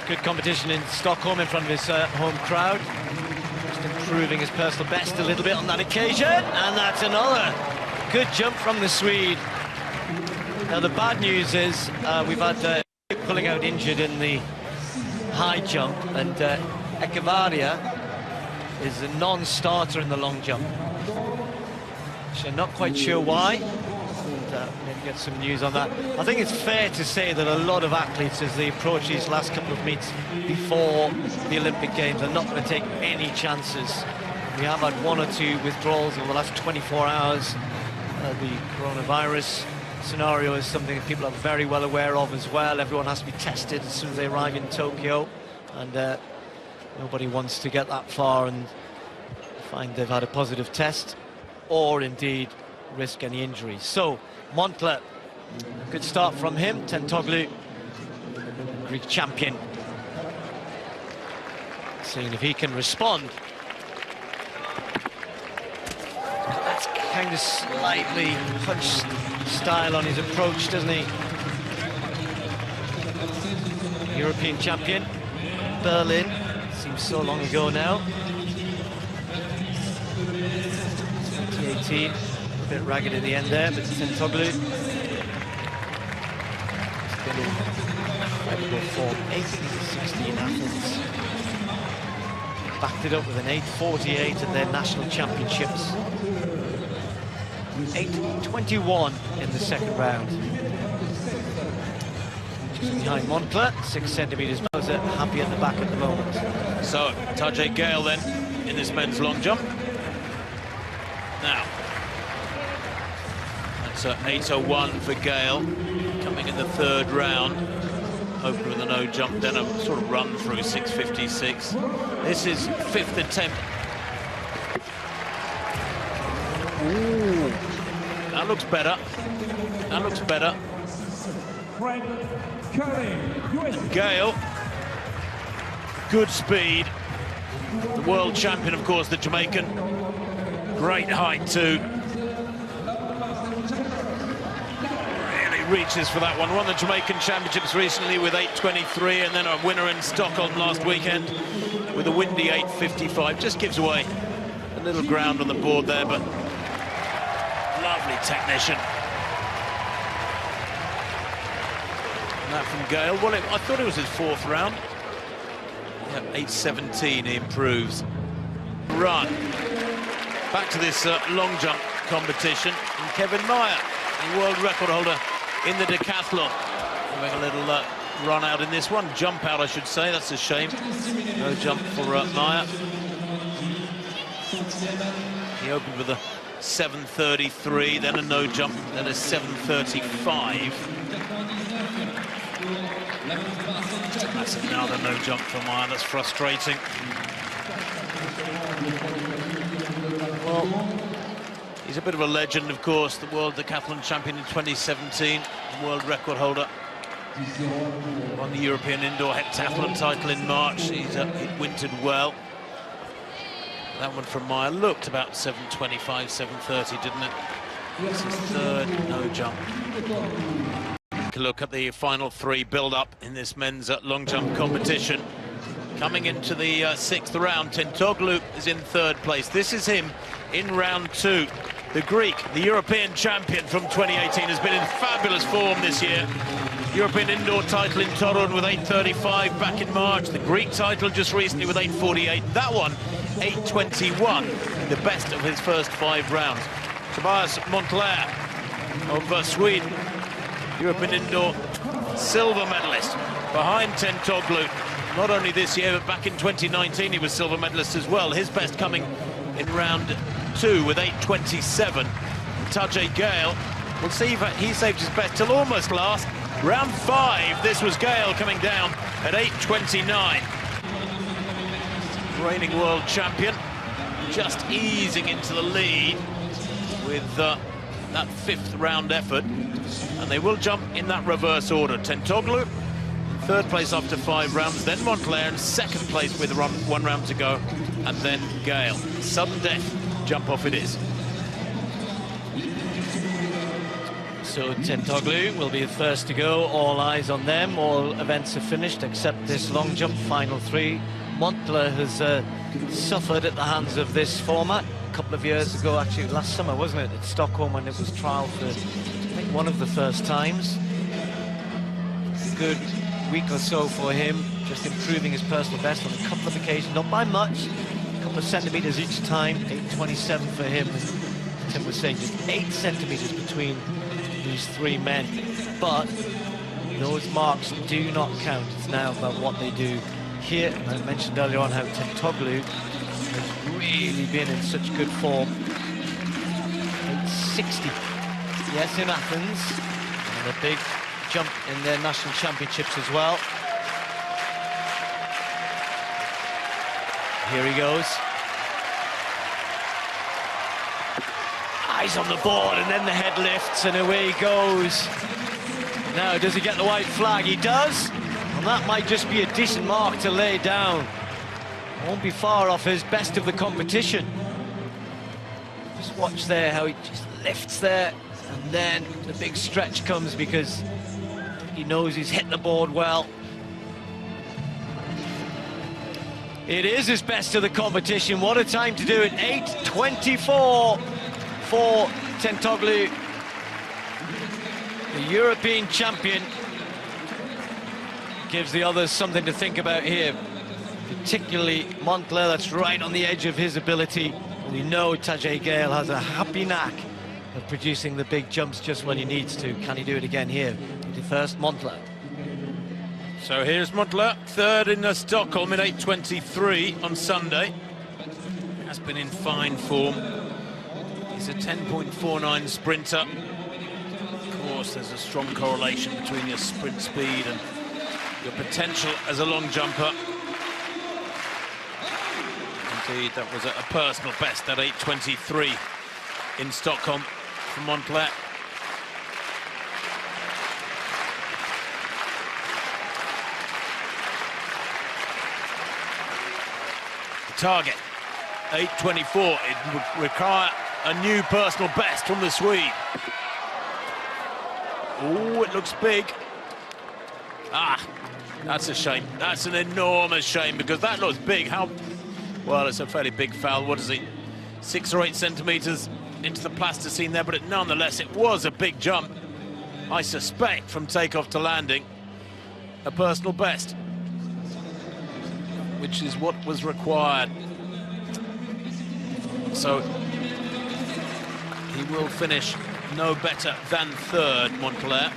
Good competition in Stockholm in front of his home crowd. Just improving his personal best a little bit on that occasion. And that's another good jump from the Swede. Now, the bad news is we've had pulling out injured in the high jump, and Echevarria is a non-starter in the long jump. So not quite sure why. Maybe get some news on that. I think it's fair to say that a lot of athletes, as they approach these last couple of meets before the Olympic Games, are not going to take any chances. We have had one or two withdrawals over the last 24 hours. The coronavirus scenario is something that people are very well aware of as well. Everyone has to be tested as soon as they arrive in Tokyo, and nobody wants to get that far and find they've had a positive test, or indeed risk any injuries. So Montler, good start from him. Tentoglou, Greek champion, seeing if he can respond. That's kind of slightly punch style on his approach, doesn't he? European champion, Berlin, seems so long ago now. 2018, a bit ragged at the end there, but Tentoglou has been in incredible form. 18-16 in Athens. Backed it up with an 8:48 at their national championships. 8:21 in the second round. Just behind Montler, 6 centimetres. Moser happy at the back at the moment. So Tajay Gale then in this men's long jump. Now that's 8:01 for Gale, coming in the third round. Open with a no jump, then a sort of run through 6:56. This is 5th attempt. Ooh, that looks better. That looks better. And Gale, good speed. The world champion, of course, the Jamaican. Great height too. Reaches for that one. Won the Jamaican Championships recently with 8:23, and then a winner in Stockholm last weekend with a windy 8:55. Just gives away a little ground on the board there, but lovely technician. And that from Gale. Well, I thought it was his 4th round. Yeah, 8:17 he improves. Run. Back to this long jump competition. And Kevin Meyer, the world record holder in the decathlon, having a little run out in this one. Jump out, I should say. That's a shame. No jump for Meyer. He opened with a 7:33, then a no jump, then a 7:35. That's another no jump for Meyer. That's frustrating. Well, he's a bit of a legend, of course, the world decathlon champion in 2017, world record holder. Won the European indoor heptathlon title in March. He's wintered well. That one from Meyer looked about 7:25, 7:30, didn't it? This is 3rd no jump. Take a look at the final 3 build-up in this men's long jump competition. Coming into the 6th round, Tentoglou is in 3rd place. This is him in round 2. The Greek, the European champion from 2018, has been in fabulous form this year. European indoor title in Torun with 8:35 back in March. The Greek title just recently with 8:48. That one, 8:21, the best of his first 5 rounds. Tobias Montler of Sweden, European indoor silver medalist, behind Tentoglou. Not only this year, but back in 2019 he was silver medalist as well. His best coming in round 2 with 8:27. Tajay Gale, we'll see if he saved his best till almost last. Round 5, this was Gale coming down at 8:29. Reigning world champion, just easing into the lead with that 5th round effort. And they will jump in that reverse order. Tentoglou, 3rd place after 5 rounds, then Montler in 2nd place with 1 round to go, and then Gale. Sudden death, jump off it is. So Tentoglu will be the first to go. All eyes on them. All events are finished except this long jump final 3. Montler has suffered at the hands of this format a couple of years ago, actually last summer, wasn't it, at Stockholm, when it was trial for, I think, one of the first times. Good week or so for him, just improving his personal best on a couple of occasions, not by much, a couple of centimetres each time. 8.27 for him, as Tim was saying, just 8 centimetres between these 3 men, but those marks do not count. It's now about what they do here. I mentioned earlier on how Tentoglu has really been in such good form. 8.60, yes, in Athens, and a big jump in their national championships as well. Here he goes. Eyes on the board, and then the head lifts, and away he goes. Now, does he get the white flag? He does, and that might just be a decent mark to lay down. Won't be far off his best of the competition. Just watch there how he just lifts there, and then the big stretch comes because he knows he's hit the board well. It is his best of the competition. What a time to do it. 8.24 for Tentoglu, the European champion. Gives the others something to think about here, particularly Montler, that's right on the edge of his ability. We know Tajay Gale has a happy knack of producing the big jumps just when he needs to. Can he do it again here? The first, Montler. So here's Montler, third in Stockholm in 8.23 on Sunday. Has been in fine form. He's a 10.49 sprinter. Of course, there's a strong correlation between your sprint speed and your potential as a long jumper. Indeed, that was a personal best at 8.23 in Stockholm for Montler. Target 8.24. It would require a new personal best from the Swede. Oh, it looks big. Ah, that's a shame. That's an enormous shame, because that looks big. How well, it's a fairly big foul. What is it, 6 or 8 centimetres into the plasticine there, but nonetheless it was a big jump. I suspect from takeoff to landing a personal best, which is what was required. So he will finish no better than third, Montler.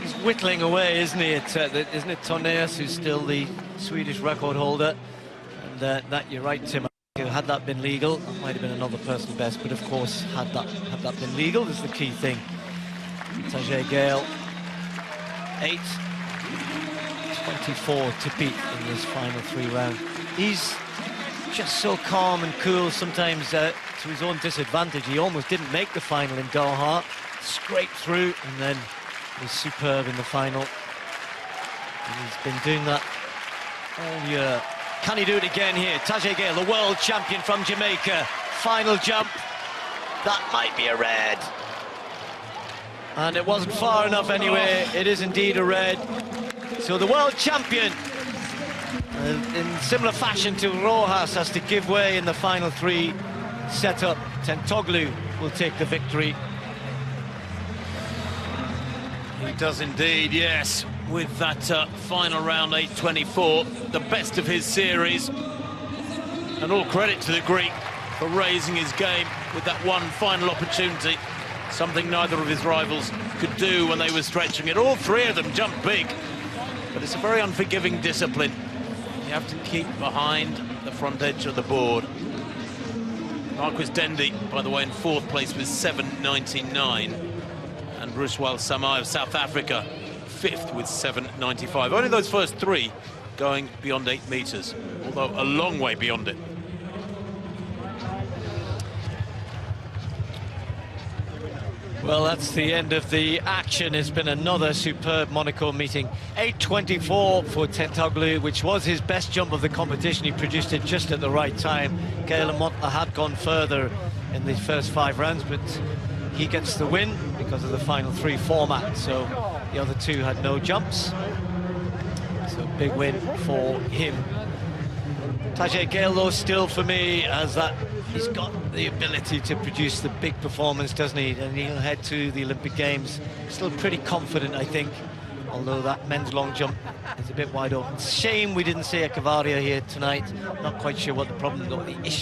He's whittling away, isn't he? Isn't it Tornéus who's still the Swedish record holder? And that, you're right, Tim. Had that been legal, that might have been another personal best. But of course, had that been legal, is the key thing. Tajay Gale, 8.24 to beat in this final 3 round. He's just so calm and cool, sometimes to his own disadvantage. He almost didn't make the final in Doha, scraped through, and then was superb in the final. And he's been doing that all year. Can he do it again here? Tajay Gale, the world champion from Jamaica. Final jump. That might be a red. And it wasn't far enough anyway. It is indeed a red. So the world champion, in similar fashion to Rojas, has to give way in the final 3 setup. Tentoglu will take the victory. He does indeed, yes, with that final round 8.24, the best of his series. And all credit to the Greek for raising his game with that one final opportunity, something neither of his rivals could do when they were stretching it. All 3 of them jumped big, but it's a very unforgiving discipline. You have to keep behind the front edge of the board. Marquis Dendy, by the way, in 4th place with 7.99. And Ruswal Samai of South Africa, 5th with 7.95. Only those first 3 going beyond 8 meters, although a long way beyond it. Well, that's the end of the action. It's been another superb Monaco meeting. 8.24 for Tentoglu, which was his best jump of the competition. He produced it just at the right time. Gale and Montler had gone further in the first 5 rounds, but he gets the win because of the final 3 format. So the other 2 had no jumps. So big win for him. Tajay Gale, though, still for me, as that he's got the ability to produce the big performance, doesn't he? And he'll head to the Olympic Games still pretty confident, I think, although that men's long jump is a bit wide open. Shame we didn't see a Cavaria here tonight. Not quite sure what the problem or the issue